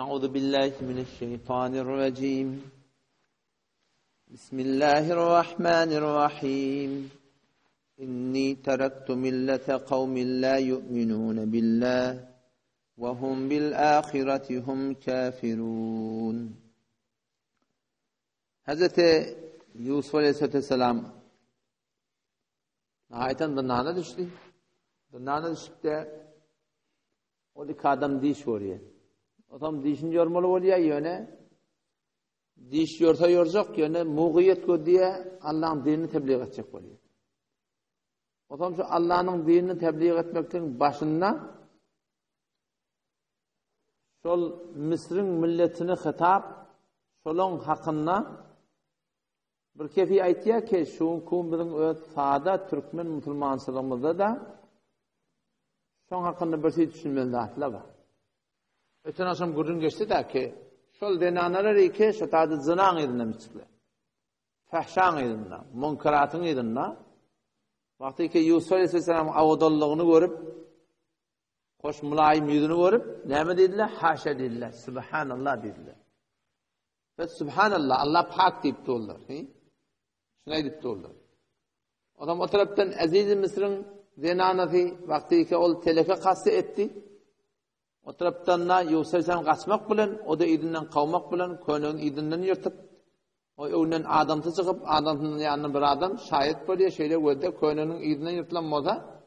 أعوذ بالله من الشيطان الرجيم. بسم الله الرحمن الرحيم. إني تركت ملة قوم لا يؤمنون بالله وهم بالآخرة هم كافرون. Hazreti Yusuf Aleyhisselam nihayeten dınağına düştü. Dınağına düşüp de o bir adam diş oraya. Adam dişin yormalı oluyor yöne. Diş yorsa yoracak yöne muğiyet ko diye Allah'ın dinini tebliğ edecek oluyor. Adam şu Allah'ın dinini tebliğ etmekten başında şol Mısır'ın milletini hitap şolun hakkında bir kefi aytiya ki şu kumların öz sağda Türkmen Müslümanlarımızda da şon hakkında bir şey düşünmeli dağıtla var. Öten akşam gurun geçti de ki şol denanalar ki şu tadı zınan edinle miçikler. Fahşan edinle, munkaratın edinle. Vakti ki Yusuf Aleyhisselam avudallığını görüp hoş mülayim yüzünü görüp ne mi dediler? Haşa dediler. Subhanallah dediler. Ve Subhanallah Allah pak deyip doğrular. Şuna deyip doğrular. Adam o taraftan Aziz-i Mısır'ın zenanati vakti ki ol telefe kastı etti. O taraftan da Yusuf Aleyhisselam kaçmak bilen, o da idinden kavmak bilen, köyünün idinden yırtıp, o evden adamtı çıkıp, adamın yanına bir adam şahit böyle şeyle gördü, köyünün idinden yırtılanmaza,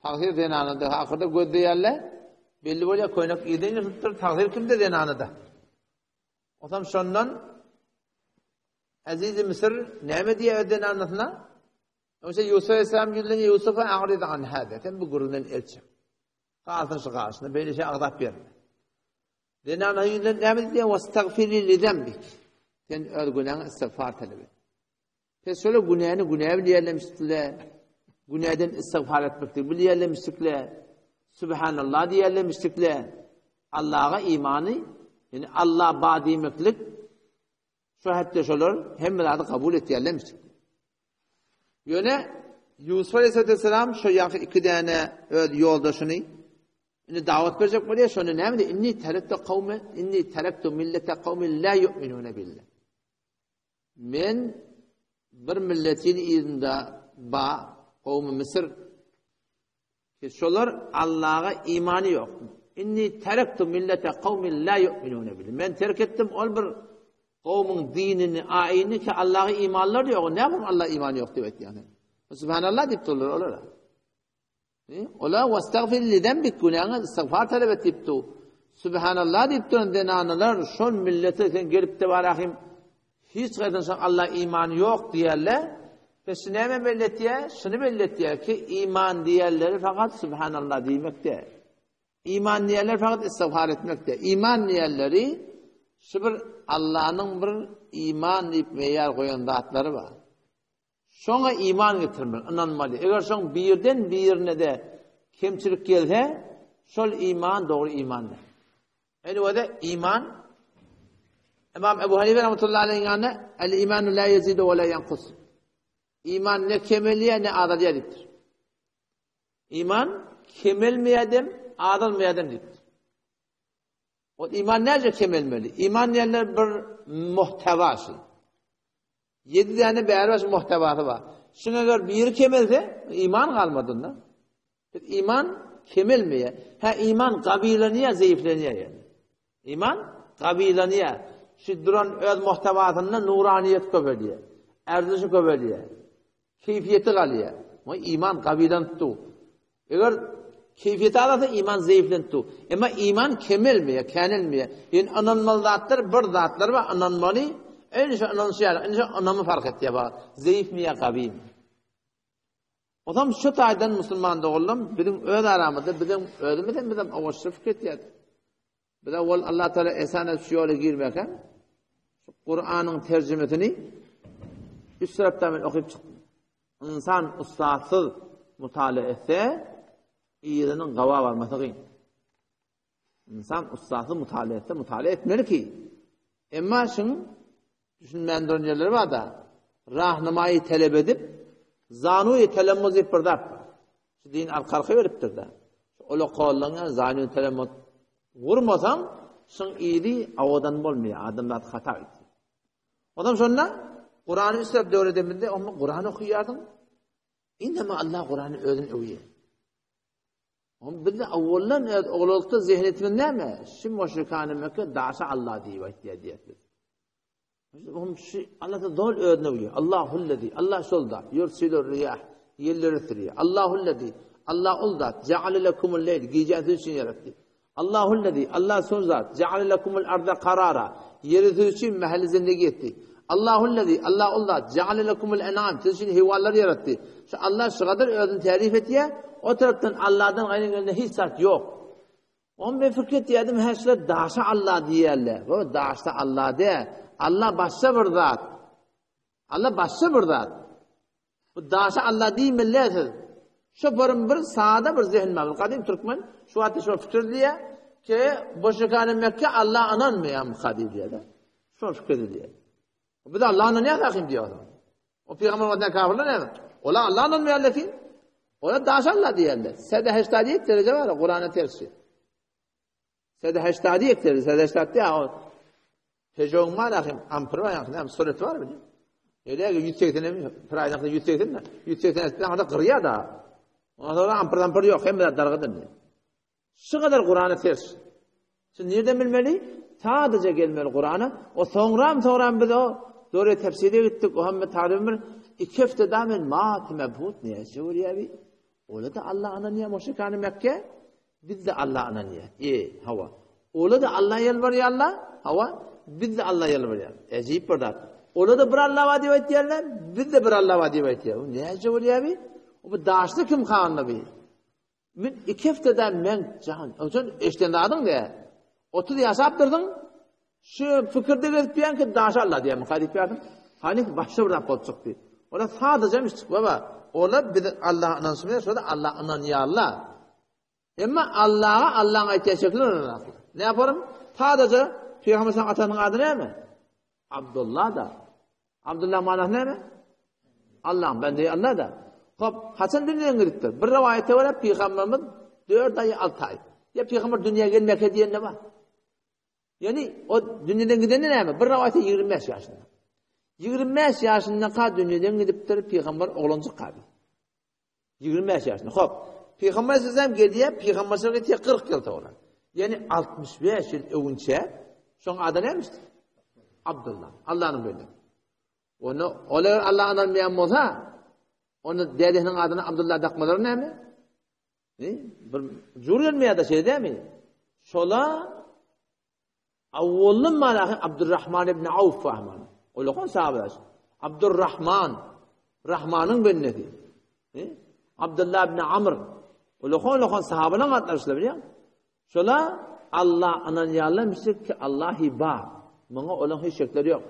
takdir zenanıdır. Akırda gördü yerle, belli böyle köyünün idinden yırtıptır, takdir kimde zenanıdır. O zaman şundan, Aziz-i Mısır, ne mi diye ödeni anlatına? Oysa Yusuf Aleyhisselam yüzüne Yusuf'a ağrıdı an hâdeten, bu gurundan elçi. Kalsın karşısında böyle şey ağdap verme. Denana yüzünden ne mi diye vestagfirli li zembik. Sen öyle günahını istiğfar talep et. Pes şöyle günahı diyerlemiştikler. Günahdan istiğfar etmektir. Diyerlemiştikler. Subhanallah diyerlemiştikler. Allah'a imanı, yani Allah badimeklik şu hatta şolar hem de kabul et diyerlemiştikler. Yöne Yusuf Aleyhisselam şu yakı iki tane yoldaşını inni davet verecek buraya şunu ne mi? İnni terektu millete kavmin la yu'minune billah. Men bir milletin izinde ba kavmi Mısır ki şolar Allah'a imanı yok. İnni terektu millete kavmin la yu'minune billah. Men terk ettim ol bir kavmin dinini, ayini ki Allah'a imanları yok. Ne yapayım Allah imanı yok diyor yani. Subhanallah deyip dururlar olar. Ola vestagfir li zembik günahını istiğfar talep et deyip dur. Subhanallah deyip duran denanalar şon millete sen gelip de barahim hiç kadınsan Allah imanı yok diyerler. Ve şunu hemen bellet diye ki iman diyerleri fakat Subhanallah demekte. İman diyerler fakat istiğfar etmekte. İman diyerleri şu bir Allah'ın bir iman deyip meyar koyan dağıtları var. Şona iman getirmeli, inanmalı. Eğer şon birden birine de kemçilik gelse, şol iman doğru imandır. Yani o da iman, İmam Ebu Hanife rahmetullahi aleyhine, el-imanu la yezidu ve la yankus. İman ne kemeliye ne adaliyettir. İman kemelmeyedim, adalmeyedim. O iman nece kemelmeli? İman diyenler bir muhtevası. 7 tane beyaz muhtevası var. Şuna göre bir kemelse iman kalmadığında. İman kemelmeye. İman kabileniye, zayıfleniye yani. İman kabileniye. Şu duran öz muhtevasında nuraniyet köpeliye. Erzişi köpeliye. Keyfiyeti kalıyor. Ama iman kabilen tuttu. Eğer keyfiyeti alırsa iman zayıflen tuttu. Ama iman kemelmeye, kenilmeye. Yani ananmalı zatlar, bir zatlar var ananmalı. Önce anamı fark etti ya. Zayıf mi ya kavi mi? O zaman şu taydan Müslüman doğullum. Bizim öz aramızda, bizim özümüzden bizim avaşlı fikret ya. Bir de Allah Teala esana şu yola girmeyken Kur'an'ın tercümesini üst taraftan okuyup çıktım. İnsan ustasız mutala etse iyiliğinin gava varması kıyım. İnsan ustasız mutala etse mutala etmeli ki. Ama şunu düşünmeyen dönceleri var da rahnumayı talep edip zanuyu telemmuz edip bir da din arka veriptir da. Ola qollangan zanuyu telemmuz vurmasam Şun iyiliği avadan bolmuyor. Adamlar hata etti. Adam sonra Kur'an'ı üstlep devredeminde ama Kur'an'ı okuyardın. İnnema Allah Kur'an'ı özün övüyor. Ama bir de avvallan oğlulukta zihniyetimin ne mi? Şimdi müşrikâne Mekke dâşa Allah diye. Allah da dol özün övüyor. Allahullezî. Allah solda. Yursilur riyah. Yerleri sürüyor. Allahullezî. Allah ol zat. Ceale lekumul leyl. Geceniz için yarattı. Allahullezî. Allah son zat. Ceale lekumul arda karara. Yeri için mahalli zindagi etti. Allahullezî. Allah ol zat. Ceale lekumul en'am. Siz için hayvanlar yarattı. Allah şu kadar özünü tarif ettiye, o taraftan Allah'tan aynı hiç zat yok. Onun bir fikret diyedim, her şeyler daşa Allah diyerler. Bu daşa Allah de. Allah başka bir zat. Allah başka bir zat. Bu daşa Allah değil milletiz. Şu bir sağda bir zihin var. Kadim Türkmen şu hatta şu fikir diye ki boşukanı Mekke Allah ananmayan kadim diye de. Şu fikir diye. Bir de Allah'ın ne hakim diyor. O peygamber vadan kafirler ne? Ola Allah ananmayan lakin. Ola daşa Allah diyorlar. Sede heştadiyet derece var Kur'an'a tersi. Sede heştadiyet derece. Sede heştadiyet ya. Tecrübem var hakim. Ampır var hakim. Suret var mı? Öyle ki 180'e mi? Pıraydan 180 mi? 180 eskiden orada kırıyor da. Ondan sonra ampır yok. Hem de dargıdır diye. Şu kadar Kur'an'a ters. Şimdi nereden bilmeli? Sadece gelmeli Kur'an'a. O sonra biz o doğru tefsire gittik. O hem tarihimir. 2 hafta damen maat mebhut niye? Şuriye bir. Öyle de Allah ananiye müşrikanı Mekke. Biz de Allah ananiye. Hava. Öyle de Allah yalvarıyor Allah. Hava. Biz de Allah yalvarıyor. Ecib bir dat. Öyle de bir Allah vaadi ettilerler. Biz de bir Allah vaadi ettiler. Niye şuriye bir? O bu daşlı kim kanlı bir? Ben 2 haftadan men can. O için iştenadın diye. 30 yaşaptırdın. Şu fikirde gelip ki daşa Allah diye mukadip verdim. Hani başka bir rapor çıktı. Ola sadece çıktı baba. Ola bir Allah'a inansın. Sonra Allah inan ya Allah. Ama Allah'ın ayettiği şekilde ne yaparım? Sadece Peygamber'in atanın adı ne mi? Abdullah da. Abdullah manası ne mi? Allah. Ben de Allah da. Hop, Hasan dünyaya gitti. Bir rivayette var Peygamberimiz 4 ay 6 ay. Ya Peygamber dünyaya gelmeye diyen ne var? Yani o dünyadan giden ne mi? Bir rivayette 25 yaşında. 25 yaşında kadar dünyadan gidiptir Peygamber oğlancık kaldı. 25 yaşında. Hop, Peygamber sizden geldiye Peygamber sizden 40 yıl sonra. Yani 65 yıl önce sonra adı neymişti? Abdullah. Allah'ın böyle. Onu Allah'ın anlayan olsa onu dedinin adına Abdullah takmaları ne mi? Bir cürülmeye de şey değil mi? Şola avvallın malakı Abdurrahman ibn Avf fahman. Öyle kon sahabeler. Abdurrahman. Rahman'ın benneti. Abdullah ibn Amr. Öyle kon sahabeler atlarışlar biliyor musun? Şola Allah anan yalmıştır ki Allah hiba. Bana olan hiç şekleri yok.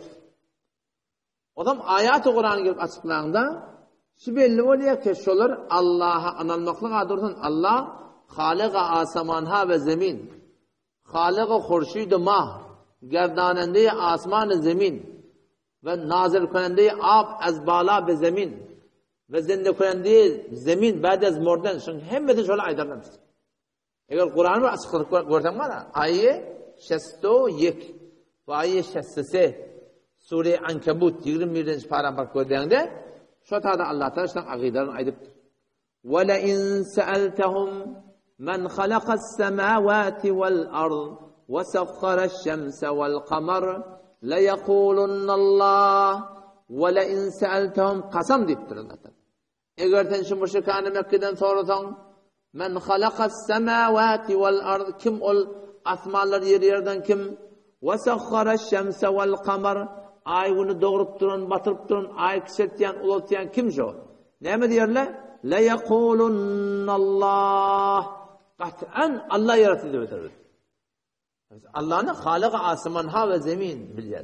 Adam ayat-ı Kur'an'ı gelip açıklayanda şu belli oluyor ki şolar Allah'a anılmaklık adırdan Allah Hâlega asamanha ve zemin Hâlega khurşid-i mah gerdanende asman-ı zemin ve nazil kunende ab az bala be zemin ve zinde kunende zemin ba'd az mordan şun hemmeti şola aydarlamış. Eğer Kur'an'ı açıklık görsem var ayet 61 ve ayet 63 Sure Ankabut 21. paragraf koyduğunda şu tarzda Allah Teala'dan akidelerine aydıptır. وَلَئِنْ سَأَلْتَهُمْ مَنْ خَلَقَ السَّمَاوَاتِ وَالْأَرْضِ وَسَخَّرَ الشَّمْسَ وَالْقَمَرَ لَيَقُولُنَّ اللّٰهِ وَلَئِنْ سَأَلْتَهُمْ kasam deyiptir Allah Teala. Eğer sen şu müşrikanı Mekke'den sorarsan مَنْ خَلَقَ السَّمَاوَاتِ وَالْأَرْضِ kim ol asmanlar yerden kim وَسَخَّرَ الشَّمْسَ وَالْقَمَرَ ay bunu doğurup durun, batırıp durun, ay kısaltyan, ulatyan kim şu? Ne mi diyorlar? La yekulunallah. Kat'an Allah yarattı diyor. Allah'ın halaka asmanha ve zemin biliyor.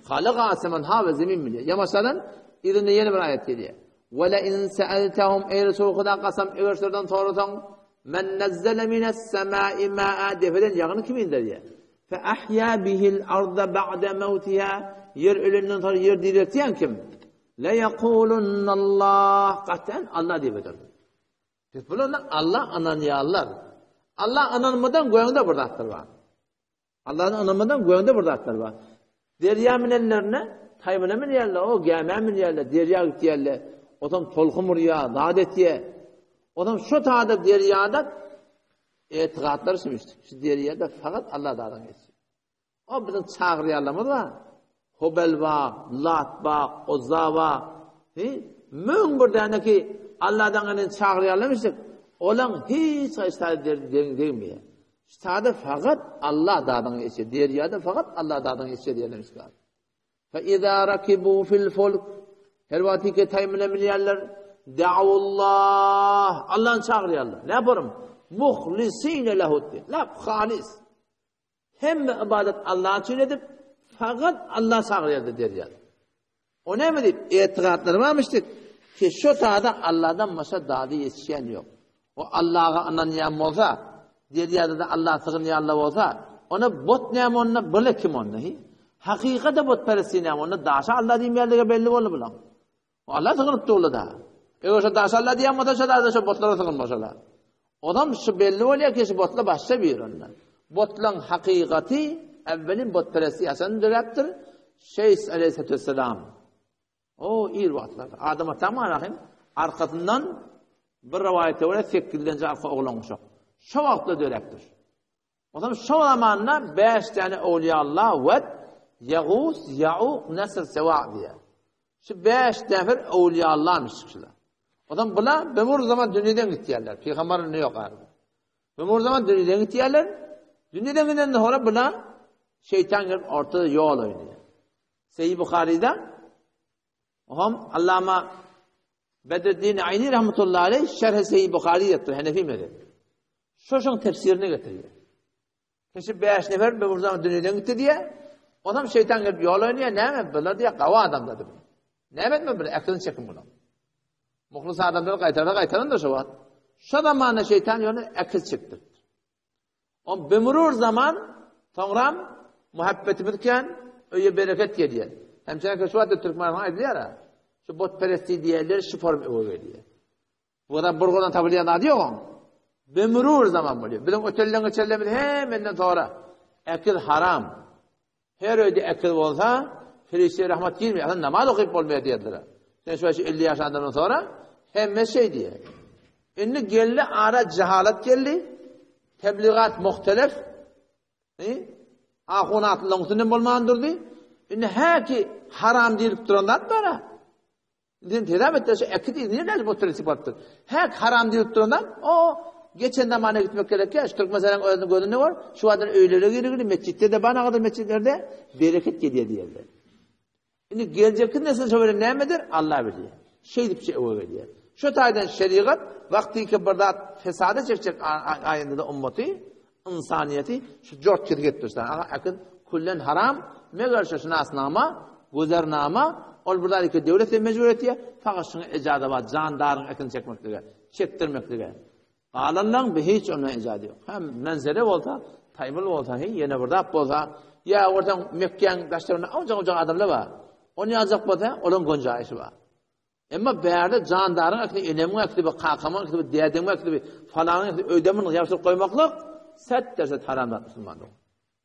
Halaka asmanha ve zemin biliyor. Ya mesela irinde yeni bir ayet geliyor. Ve la in sa'altahum eğer soğukdan kasam eğer sordan sorarsan men nazzala mines semai ma'a defeden yağını kim indir diye. فَأَحْيَا بِهِ الْأَرْضَ بَعْدَ مَوْتِهَا yer ölümünden sonra yer dirilten kim? لَيَقُولُنَّ اللّٰهِ Katen Allah diye bedirdi. Biz bunu Allah ananıyarlar. Allah ananmadan koyan da burada var. Allah'ın anlamadan göğünde burada atlar var. Derya minellerine, taymına min yerler, o gâme min yerler, derya gitti yerler. Odam tolkumur ya, dadet ye. Odam şu taada deryada etiqatlar sümüştük. Şu deryada fakat Allah dağdan geçiyor. O bizim çağırıyarlamız var. Hobel var, Lat var, Uzza var. Mün buradan ki Allah'dan çağırıyarlamıştık. Olan hiç istade değilmiyor. İstade fakat Allah dağdan geçiyor. Deryada fakat Allah dağdan geçiyor diyelim. فَاِذَا رَكِبُوا فِي الْفُلْكِ her vakti taymine milyarlar da'ullah Allah'ın çağırıyorlar. Ne yaparım? Muhlisine lehud. La halis. Hem ibadet Allah'a için edip fakat Allah çağırıyordu derler. O ne mi deyip etiqatlarım almıştık ki şu tağda Allah'dan başka dadı yetişen yok. O Allah'a anlayan olsa deriyada da Allah sığınıyor Allah olsa ona bot ne onunla böyle kim onunla? Hakikate bot perestine onunla daşa Allah diyeyim yerlere belli olur bulan. Allah sığınıp da olur da. Eğer daşa Allah diyeyim o da şu botlara sığınmaşalar. Adam şu belli oluyor ki şu botla başka bir ondan. Botlan hakikati evvelin bot peresti yasanı döleptir. Şeyh aleyhisselatü vesselam. O iyi vaatlar. Adam'a tamamen arkasından bir rivayete öyle sekkilince arka oğlanmış yok. Şu vaatla döleptir. O zaman şu zamanla 5 tane evliyallah ve Yağuz, Ya'uq, Nasr, Seva diye. Şu 5 nefer evliyallah'mış çıkışlar. O zaman bunlar ömür zaman dünyadan gittiyerler. Peygamberin ne yok abi. Ömür zaman dünyadan gittiyerler. Dünyadan giden sonra bunlar şeytan gelip ortada yol oynuyor. Sahih Bukhari'de Allama Bedreddin Ayni rahmetullahi aleyh şerh-i Sahih Bukhari yaptı. Hanefi mezhebi. Şoşun tefsirini getiriyor. Kişi 5 nefer ömür zaman dünyadan gitti diye adam şeytan gelip yol oynuyor. Ne mi? Bunlar diye kava adam dedi. Ne mi böyle? Aklını çekin bunu. Muhlis adamları kaytarın da şu var. Şu zamanla şeytan yolu akıl çıktı. O bemurur zaman Tanrım muhabbetimiz öyle bereket geliyor. Hemşire ki şu adı Türkmen'e ediyor ya. Şu bot peresti diyenler şu form veriyor. Bu da burgundan tabileyen adı yok. Bemurur zaman oluyor. Bizim otelden geçerlerimiz hemen sonra akıl haram. Her öyle akıl olsa Firişte rahmet girmiyor. Namaz okuyup olmaya diyorlar. Sen şu 50 yaşından sonra hem şey diye. Şimdi geldi ara cehalet geldi. Tebliğat muhtelif. Ahunatlı muhtemelen olmayan durdu. Şimdi her ki haram deyip duranlar bara. Dedim devam etti. Ekid niye ne bu tür sıfattır? Her haram deyip duranlar o geçen zamana gitmek gerek ya. Türk mesela öyle ne var? Şu adın öylelere giriyor. Mescitte de bana kadar mescitlerde bereket geliyor diyorlar. Şimdi gelecek nesil şöyle ne midir? Allah biliyor. Şey dip şey o veriyor. Şu taydan şeriat vakti ki burada fesada çekecek ayında da ümmeti, insaniyeti şu dört kirget dostlar. Akın kullen haram, meğer şu nasnama, guzernama, ol buradaki devletin mecburiyeti fakat şuna icazı var. Candarın akın çekmekliğe, çektirmekliğe. Alandan bir hiç ona icazı yok. Hem menzere olsa, taymıl olsa, yine burada olsa, ya oradan Mekke'nin taşlarında ancak adamlar var. Onu yazık bu da, onun goncayışı var. Ama bir yerde candarın aktibi, elemin aktibi, kakamın aktibi, diyademin aktibi, falanın aktibi, ödemin yapışıp koymaklık, set derse haramlar Müslümanlar.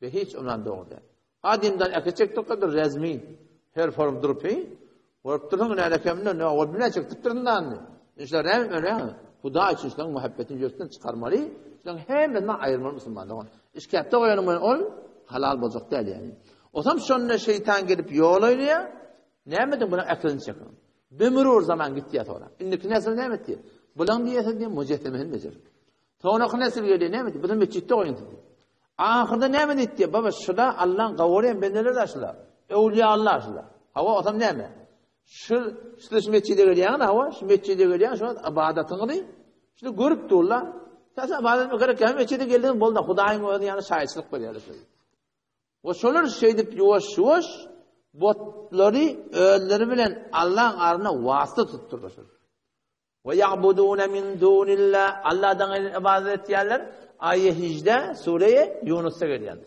Ve hiç ondan doğru değil. Adimden ekecek kadar resmi, her form durup, vurup durun, ne alakemle, ne o bile çektik durundan. İşte öyle, Huda için işte muhabbetin göğsünden çıkarmalı, işte hem de ayırmalı Müslümanlar. İşkette oyanımın ol, halal bozuk değil yani. O zaman şununla şeytan gelip yol oynuyor, ne emedin buna aklını çekin. Bemurur zaman gitti ya sonra. İndiki nesil ne emetti? Bulan diyese diye mucehdemehin becerir. Sonraki nesil geliyor ne emetti? Bizim mescitte oyun dedi. Ahırda ne emetti? Baba şurada Allah'ın kavurayan bendeler de şurada. Evliya Allah şurada. Hava o zaman ne emet? Şu mescide geliyen hava, şu mescide geliyen şu ibadetini kılıyor. Şimdi görüp dururlar. Sen ibadetini gerek yani mescide geldiğin bol da Hudayın o yani şahitlik var yani. O şolar şey deyip yuvaş botları ölleri bilen Allah'ın arına vasıta tutturdu. Ve ya'budûne min dûnillah Allah'dan ibadet edenler ayet Hic'de sureye Yunus'ta geliyordur.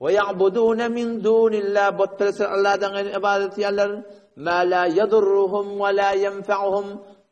Ve ya'budûne min dûnillah botları Allah'dan ibadet edenler ma la yadurruhum ve la yenfa'uhum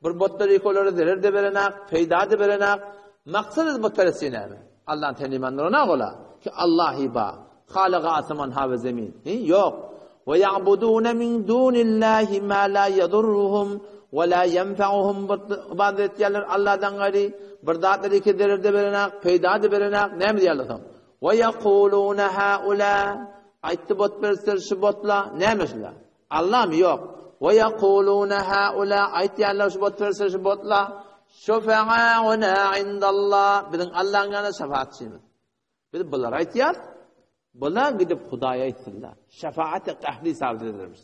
bir botları kolları zarar da verenak, fayda da verenak. Maksat botları sinemi. Allah'ın tenimanlarına ola ki Allah iba. Halık asman ha ve zemin. Yok. Ve ya'budun min dunillahi ma la yadurruhum ve la yenfa'uhum. İbadet yerler Allah'dan gayri bir zatları ki derede berenak, peyda de berenak ne mi diyorlar? Ve yekulun haula. Aytti bot bersir şu botla ne mesela? Allah mı yok? Ve yekulun haula aytti yerler şu bot bersir şu botla şufa'una indallah. Bizim Allah'ın yanında şefaatçimiz. Bir bunlar aytiyar. Bunlar gidip Hudaya aytırlar. Şefaat-i kahli sabit edilmiş.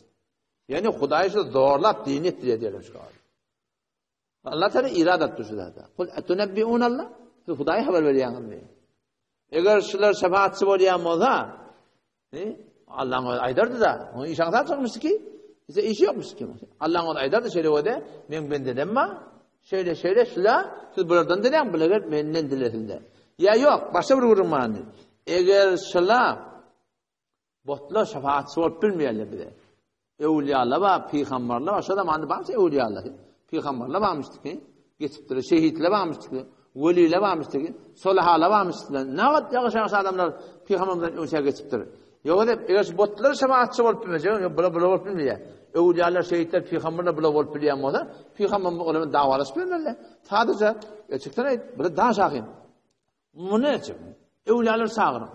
Yani Hudaya şu zorlap din ettiriyor diyelim şu an. Allah Teala irade etti şu da. Kul etunebbiun Allah. Hudaya haber veriyor yani. Eğer şular şefaatçi olayan olsa, Allah'ın aydardı da, onun iş anahtar çıkmıştı ki, ise işi yokmuş ki. Allah'ın onu aydardı şöyle o da, ben dedim ma, şöyle şular, siz buradan dedim, buralar benden diletildi. Ya yok, başka bir kurum var. Eğer şular, botla şefaatçi olup bilmeyenler bir de. Evliyalar var, peygamberler var, şurada manda varmış evliyalar. Peygamberler varmıştı ki, geçiptir, şehitler varmıştı ki, veliler varmıştı ki, solihalar varmıştı ki, ne kadar yavaş adamlar peygamberden öteye geçiptir. Yok da eğer botlar şefaatçi olup bilmeyecek, bula olup bilmeyecek. Evliyalar, şehitler, peygamberler bula olup bileyen olsa, peygamber olanın davalaşıp bilmezler. Sadece, gerçekten böyle daha şahin. Bu ne için? Evliyalar sağırım.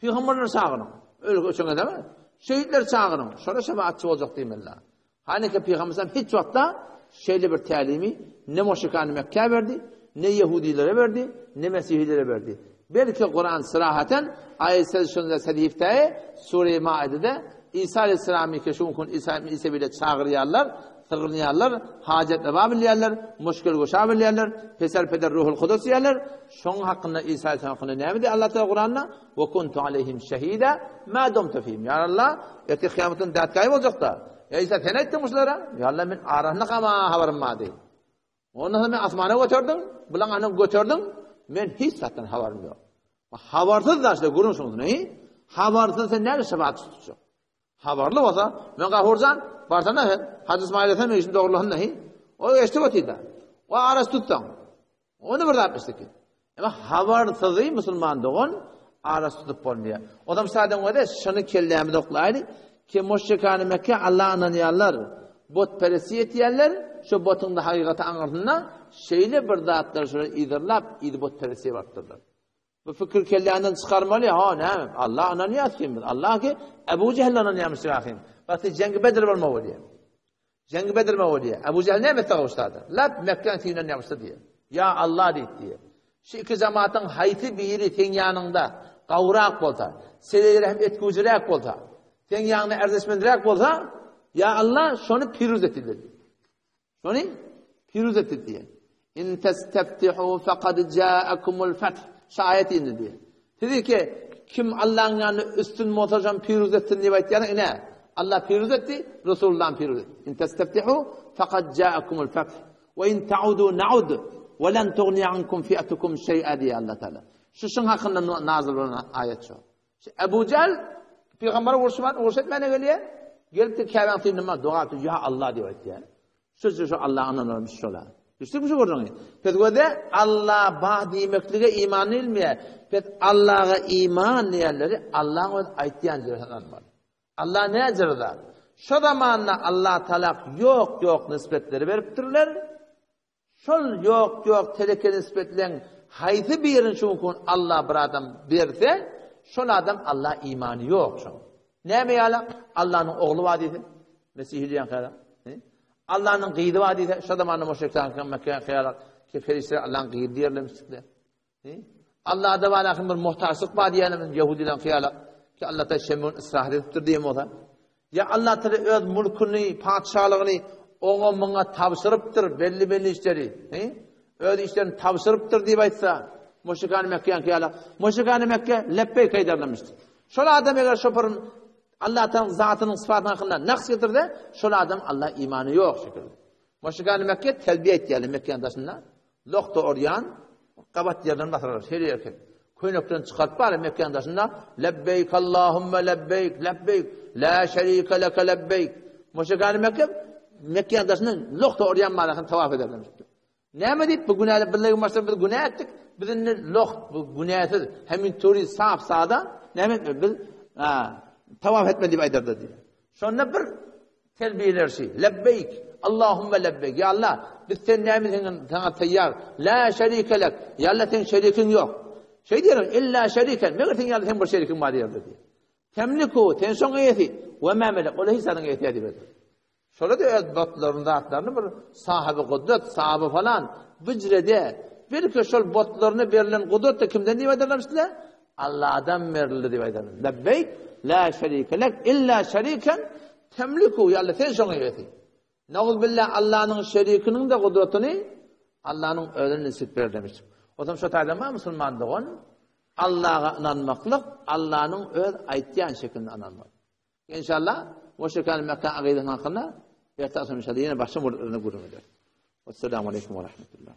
Peygamberler sağırım. Öyle öçüne değil mi? Şehitler sağırım. Şöyle şefaatçi olacak değil mi Allah? Hani ki Peygamber'den hiç vakta şeyli bir talimi ne Müşrikan-ı Mekke verdi, ne Yahudilere verdi, ne Mesihilere verdi. Belki Kur'an sırahaten ayet-i sedifte Sure-i Maide'de İsa Aleyhisselam'ı keşfun İsa bile çağırıyorlar, tırgınıyorlar, hacetle vabiliyorlar, müşkil koşabiliyorlar, peder ruhul kudüs yerler. Şunun hakkında İsa Aleyhisselam hakkında ne mi diyor Allah Teala Kur'an'da? Ve kuntu aleyhim şehide ma dumtu fihim. Ya Allah, yeti kıyametin dert kaybı olacak da. Ya İsa sen ettin muşlara? Ya Allah ben arahlık ama haberim var değil. Ondan sonra ben asmana götürdüm, bulan anı götürdüm, ben hiç zaten haberim yok. Havarsız da işte görüyorsunuz neyi? Havarsız sen nerede şefaat tutacak? Havarlı olsa, ben kahurcan, varsa ne? Hacı İsmail Efendi işin doğruluğun neyi? O geçti batıydı. O arası tuttan. Onu burada yapmıştı ki. Ama havarsızı Müslüman doğun, arası tutup olmuyor. O da müsaade o şunu kellemi doklaydı ki Müşrikan-ı Mekke Allah'ın anıyanlar, bot peresi yetiyenler, şu botun da hakikati anırdığında şeyle bir dağıtlar şöyle idirlap, bot peresi vartırlar. Bu fikir kellenden çıkarmalı ya, ne? Allah ananiyat kimdir? Allah ki Ebu Cehil ananiyamıştır ahim. Bakın Cengi Bedir var mı oluyor? Cengi Bedir mi oluyor? Ebu Cehil ne metal ustadı? Lab Mekke'nin tiyinen yapmıştır diye. Ya Allah diye. Şu iki cemaatin hayti biri ten yanında kavrak bolsa, seleri hem etkücürek bolsa, ten yanına erdeşmendirek bolsa, ya Allah şunu piruz etti. Şunu piruz etti diye. İn testeftihu faqad ca'akumul feth. Şayet indi diye. Dedi ki kim Allah'ın yanına üstün muhtaçan piruz ettin diye ayetlerine ne? Allah piruz etti, Resulullah'ın piruz etti. İn testeftihu faqad ca'akumul feth. Ve in ta'udu na'ud ve len tughni ankum fi'atukum şey'a diye Allah Teala. Şunun hakkında nazil olan ayet şu. Ebu Cehil Peygamber'e vuruş etmene geliyor. Gelip de Kabe'nin tıyınıma dua etti. Ya Allah diye etti. Şu Allah'ın anlamış şola. Düştük mü şu gördüğünü? Peki Allah bağ demekliğe iman ilmiye. Peki Allah'a iman diyenleri Allah'ın ayettiğin cırıdan var. Allah ne cırıda? Şu zamanla Allah talak yok nispetleri veriptirler. Şol yok teleke nispetlerin haydi bir yerin çünkü Allah bir adam verse, şol adam Allah imanı yok. Ne mi ya? Allah'ın oğlu var dedi. Mesih'i diyen kadar. Allah'ın gıydı var diye şu zamanla müşriklerin Mekke'ye kıyarak ki ferişleri Allah'ın gıydı yerlemiştikler. Allah'a da var bir muhtarsızlık var diyelim Yahudi'den kıyarak ki Allah da şemun ısrar ediptir diyeyim o da. Ya Allah da öz mülkünü, padişahlığını ona tavsırıptır belli işleri. Öz işlerini tavsırıptır diye aytsa müşriklerin Mekke'ye kıyarak. Müşriklerin Mekke leppey kaydarlamıştır. Şöyle adam eğer şoförün Allah'ın zatının sıfatına hakkında naks getirdi, şöyle adam Allah imanı yok şekilde. Müşrikan-ı Mekke telbiye etti yani Mekke'nin taşında. Lokta oryan, kabat yerden basarlar, her erkek. Köynekten çıkartıp var Mekke'nin taşında. Lebbeyk Allahümme lebbeyk, la şerike leke lebbeyk. Müşrikan-ı Mekke'nin taşında lokta oryan malakını tavaf ederler. Ne mi deyip bu günahı, birliğin başında bir günah ettik. Bizim lokt, bu günahsız, hemin turi saf sağda, näme biz tawaf etme diye aydardı diye. Şonda bir telbiyeler şey. Lebbeyk. Allahümme lebbeyk. Ya Allah biz sen nämesin sana tayyar. La şerike lek. Ya Allah senin şerikin yok. Şey diyorum illa şeriken. Meğer sen ya Allah sen bir şerikin var diye. Temliku. Sen son ayeti. Ve ma melek. O lehi sana ayeti diye. Şöyle de botlarında atlarını bir sahibi kudret, sahibi falan vicrede bir ki şol botlarına verilen kudret de kimden diye ederler? Allah'dan verildi diye ederler. Lebbeyk la şerike lek illa şeriken temliku ya Allah sen şonu yeti. Na'uz billah Allah'ın şerikinin de kudretini Allah'ın ölünü nisip verir demiş. O zaman şu talama Müslümanlığın Allah'a inanmaklık, Allah'ın öz aytyan şeklinde inanmak. İnşallah o şekilde Mekke akidesinden hakkında ertasın inşallah yine başka bir ürünü görürüz. Vesselamu aleyküm ve rahmetullah.